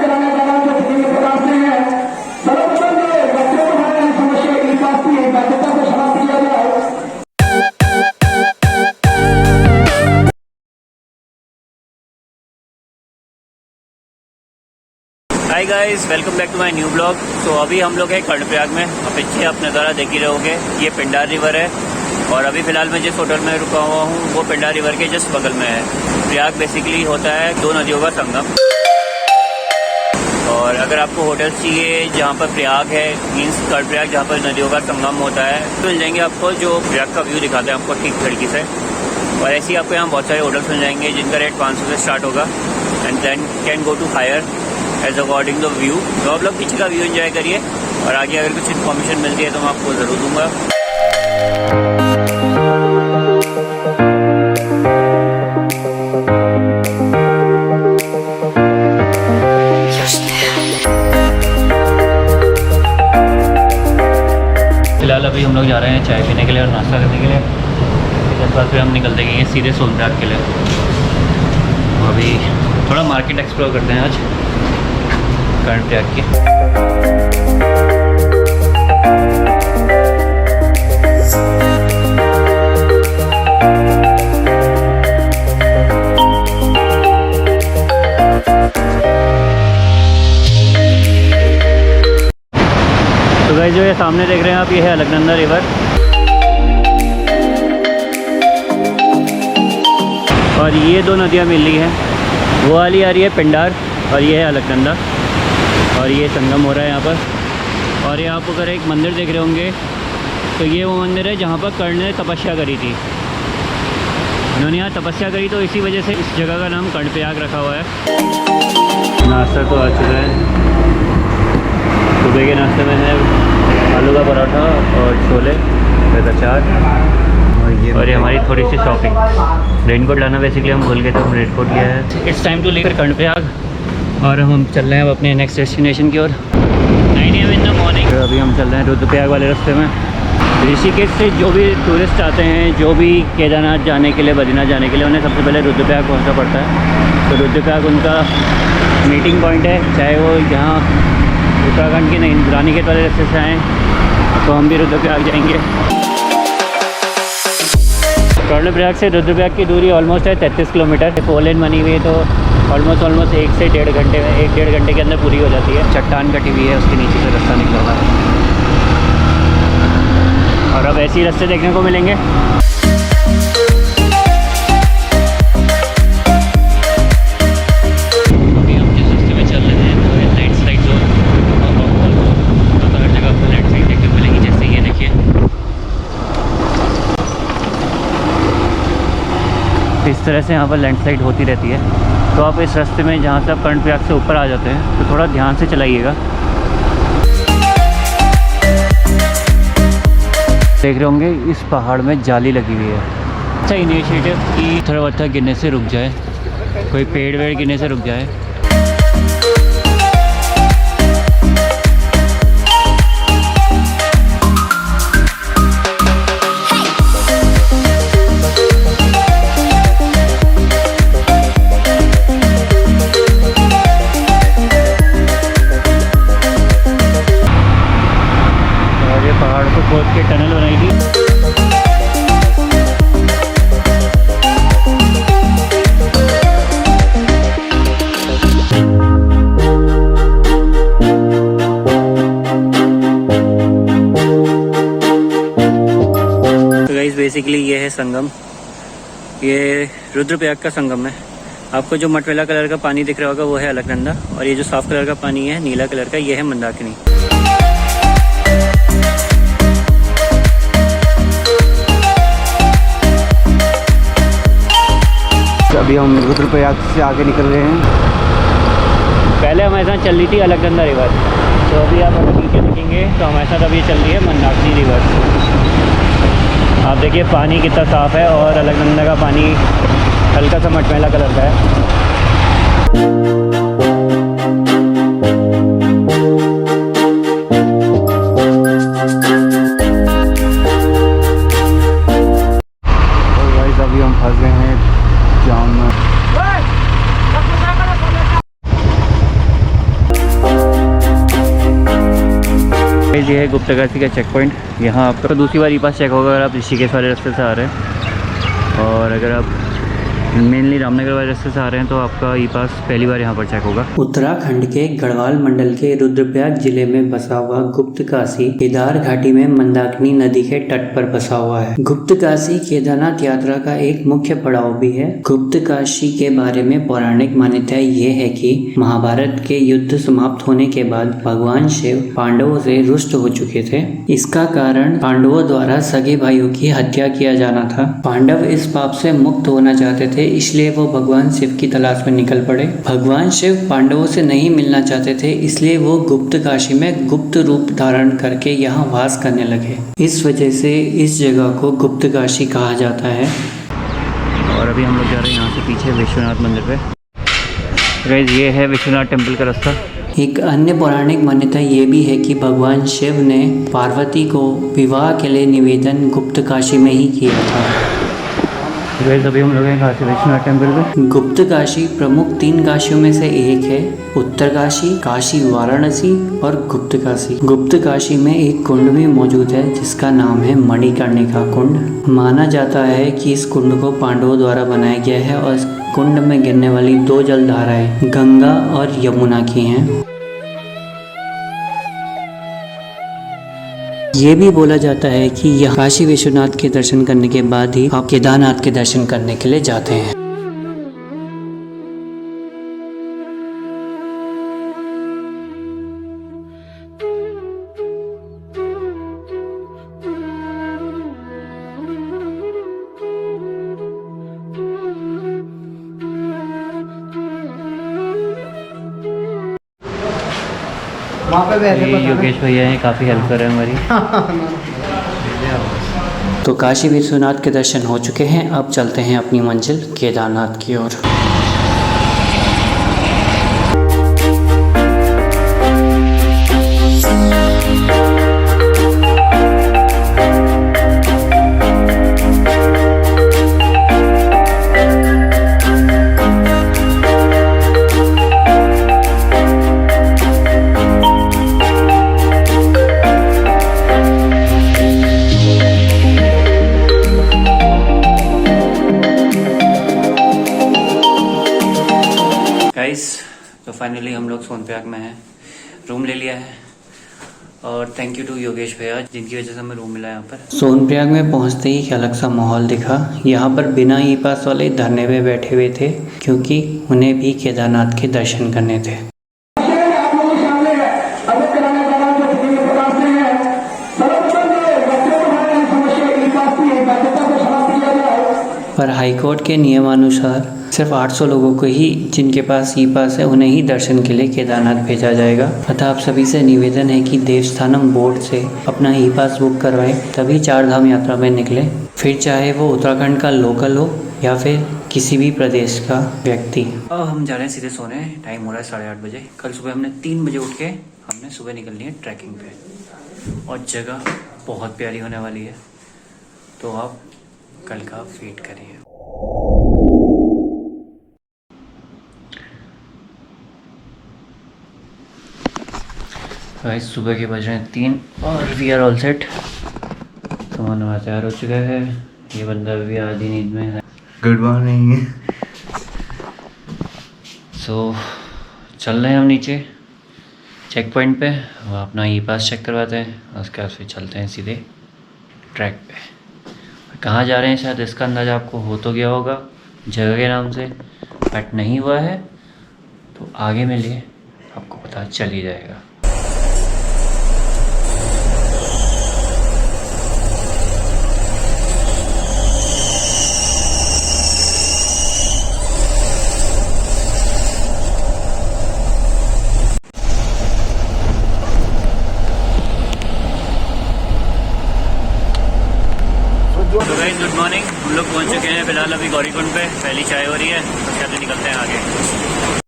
Hi guys, welcome back to my new blog. तो अभी हम लोग हैं कर्णप्रयाग में। अब पीछे आप नज़ारा देख ही रहोगे, ये पिंडार रिवर है। और अभी फ़िलहाल मैं जिस होटल में रुका हुआ हूँ वो पिंडार रिवर के जस्ट बगल में है। प्रयाग बेसिकली होता है दो नदियों का संगम। और अगर आपको होटल चाहिए जहाँ पर प्रयाग है, मीन्स कर्णप्रयाग जहाँ पर नदियों का संगम होता है, तो मिल जाएंगे आपको, जो प्रयाग का व्यू दिखाते हैं आपको ठीक खिड़की से। और ऐसे ही आपको यहाँ बहुत सारे होटल्स मिल जाएंगे जिनका रेट 500 से स्टार्ट होगा and then can go to higher as according the view. तो आप लोग पीछे का व्यू एंजॉय करिए और आगे अगर कुछ इन्फॉर्मेशन मिलती है तो मैं आपको ज़रूर दूंगा। फिलहाल अभी हम लोग जा रहे हैं चाय पीने के लिए और नाश्ता करने के लिए। इसके बाद फिर हम निकल देंगे सीधे सोनप्रयाग के लिए। अभी थोड़ा मार्केट एक्सप्लोर करते हैं आज कर्णप्रयाग की। तो गाइस, जो ये सामने देख रहे हैं आप, ये है अलकनंदा रिवर। और ये दो नदियाँ मिल रही हैं, वो वाली आ रही है पिंडार और ये है अलकनंदा। और ये संगम हो रहा है यहाँ पर। और यहाँ आप अगर एक मंदिर देख रहे होंगे तो ये वो मंदिर है जहाँ पर कर्ण ने तपस्या करी थी। उन्होंने यहाँ तपस्या करी तो इसी वजह से इस जगह का नाम कर्णप्रयाग रखा हुआ है। नाश्ता तो आ चुका है। सुबह के नाश्ते में है आलू का पराठा और छोले विद अचार। और ये हमारी थोड़ी सी शॉपिंग। रेनकोट लाना बेसिकली हम भूल गए, तो हम रेनकोट लिया है। It's time to leave Karnaprayag और हम चल रहे हैं अब अपने नेक्स्ट डेस्टिनेशन की ओर। 9 AM इन द मॉर्निंग। अभी हम चल रहे हैं रुद्रप्रयाग वाले रास्ते में। ऋषिकेश से जो भी टूरिस्ट आते हैं, जो भी केदारनाथ जाने के लिए, बद्रीनाथ जाने के लिए, उन्हें सबसे पहले रुद्रप्रयाग पहुँचना पड़ता है। तो रुद्रप्रयाग उनका मीटिंग पॉइंट है। चाहे वो यहाँ उत्तराखंड के नहीं, रानीखेत वाले रास्ते से आएँ तो हम भी रुद्रप्रयाग जाएंगे। कर्णप्रयाग से रुद्रप्रयाग की दूरी ऑलमोस्ट है 33 किलोमीटर। 4 लेन बनी हुई है तो ऑलमोस्ट 1 से 1.5 घंटे में, 1-1.5 घंटे के अंदर पूरी हो जाती है। चट्टान कटी हुई है, उसके नीचे से रास्ता निकला हुआ है। और अब ऐसे ही रास्ते देखने को मिलेंगे। अभी हम जिस रास्ते में चल रहे हैं तो ये लैंडस्लाइड जोन और हर जगह आपको लैंडस्लाइड देखने को मिलेंगी। जैसे ये देखिए, इस तरह से यहाँ पर लैंडस्लाइड होती रहती है। तो आप इस रास्ते में जहाँ से आप कर्णप्रयाग से ऊपर आ जाते हैं तो थोड़ा ध्यान से चलाइएगा। देख रहे होंगे इस पहाड़ में जाली लगी हुई है। अच्छा इनिशिएटिव कि थोड़ा बहुत गिरने से रुक जाए, कोई पेड़ वेड़ गिरने से रुक जाए। पहाड़ को खोद के टनल बनाई थी। तो गाइस, बेसिकली ये है संगम। ये रुद्रप्रयाग का संगम है। आपको जो मटमैला कलर का पानी दिख रहा होगा वो है अलकनंदा, और ये जो साफ कलर का पानी है, नीला कलर का, ये है मंदाकिनी। अभी हम रुद्रप्रयाग से आगे निकल रहे हैं। पहले हमारे साथ चल रही थी अलकनंदा रिवर, तो अभी आप अगर नीचे देखेंगे तो हमारे साथ अभी चल रही है मंदाकिनी रिवर। आप देखिए पानी कितना साफ़ है और अलकनंदा का पानी हल्का सा मटमैला कलर का है। अभी हम फंस गए हैं जाम में। गाइस ये है गुप्तकाशी का चेक पॉइंट। यहाँ आपका दूसरी बार ई पास चेक होगा अगर आप ऋषिकेश वाले रास्ते से आ रहे हैं, और अगर आप मेनली रामनगर वाले रास्ते से आ रहे हैं तो आपका ई पास पहली बार यहाँ पर चेक होगा। उत्तराखंड के गढ़वाल मंडल के रुद्रप्रयाग जिले में बसा हुआ गुप्तकाशी केदार घाटी में मंदाकिनी नदी के तट पर बसा हुआ है। गुप्तकाशी केदारनाथ यात्रा का एक मुख्य पड़ाव भी है। गुप्तकाशी के बारे में पौराणिक मान्यता ये है कि महाभारत के युद्ध समाप्त होने के बाद भगवान शिव पांडवों से रुष्ट हो चुके थे। इसका कारण पांडवों द्वारा सगे भाइयों की हत्या किया जाना था। पांडव इस पाप से मुक्त होना चाहते थे, इसलिए वो भगवान शिव की तलाश में निकल पड़े। भगवान शिव पांडवों से नहीं मिलना चाहते थे, इसलिए वो गुप्तकाशी में गुप्त रूप धारण करके यहाँ वास करने लगे। इस वजह से इस जगह को गुप्तकाशी कहा जाता है। और अभी हम लोग जा रहे हैं यहाँ से पीछे विश्वनाथ मंदिर पे। गाइस ये है विश्वनाथ टेम्पल का रास्ता। एक अन्य पौराणिक मान्यता ये भी है कि भगवान शिव ने पार्वती को विवाह के लिए निवेदन गुप्तकाशी में ही किया था। गाइस अभी हम लोग हैं काशी विश्वनाथ टेम्पल पे। गुप्तकाशी प्रमुख 3 काशियों में से एक है। उत्तरकाशी, काशी वाराणसी और गुप्तकाशी। गुप्तकाशी में एक कुंड भी मौजूद है जिसका नाम है मणिकर्णिका कुंड। माना जाता है कि इस कुंड को पांडवों द्वारा बनाया गया है और इस कुंड में गिरने वाली 2 जलधाराएं गंगा और यमुना की हैं। ये भी बोला जाता है कि यह काशी विश्वनाथ के दर्शन करने के बाद ही आप केदारनाथ के दर्शन करने के लिए जाते हैं। ये योगेश भैया हैं, काफ़ी हेल्प कर रहे हैं हमारी। तो काशी विश्वनाथ के दर्शन हो चुके हैं, अब चलते हैं अपनी मंजिल केदारनाथ की ओर। तो फाइनली हम लोग सोनप्रयाग में हैं, रूम ले लिया है और थैंक यू टू योगेश भैया जिनकी वजह से हमें रूम मिला यहाँ पर। सोनप्रयाग में पहुंचते ही एक अलग सा माहौल दिखा। यहाँ पर बिना ई पास वाले धरने पे बैठे हुए थे क्योंकि उन्हें भी केदारनाथ के दर्शन करने थे। पर हाईकोर्ट के नियमानुसार सिर्फ 800 लोगों को ही जिनके पास ई पास है उन्हें ही दर्शन के लिए केदारनाथ भेजा जाएगा। अतः आप सभी से निवेदन है कि देवस्थानम बोर्ड से अपना ई पास बुक करवाएं, तभी 4 धाम यात्रा में निकले। फिर चाहे वो उत्तराखंड का लोकल हो या फिर किसी भी प्रदेश का व्यक्ति। अब हम जा रहे हैं सीधे सोने। टाइम हो रहा है 8:30 बजे। कल सुबह हमने 3 बजे उठ के हमने सुबह निकलनी है ट्रैकिंग पे और जगह बहुत प्यारी होने वाली है, तो आप कल का वेट करिए। गाइस सुबह के बज रहे हैं 3 और वी आर ऑल सेट। सामान हमारा तैयार हो चुका है। ये बंदा भी आधी नींद में है। Good morning. सो चल रहे हैं हम नीचे चेक पॉइंट पे, वहाँ अपना ई पास चेक करवाते हैं, उसके बाद फिर चलते हैं सीधे ट्रैक पे। कहाँ जा रहे हैं शायद इसका अंदाज़ा आपको हो तो गया होगा जगह के नाम से, बट नहीं हुआ है तो आगे में लिए आपको पता चल ही जाएगा। तो गाइस गुड मॉर्निंग। हम लोग पहुंच चुके हैं फिलहाल अभी गौरीकुंड पे। पहली चाय हो रही है, उसके बाद निकलते हैं आगे।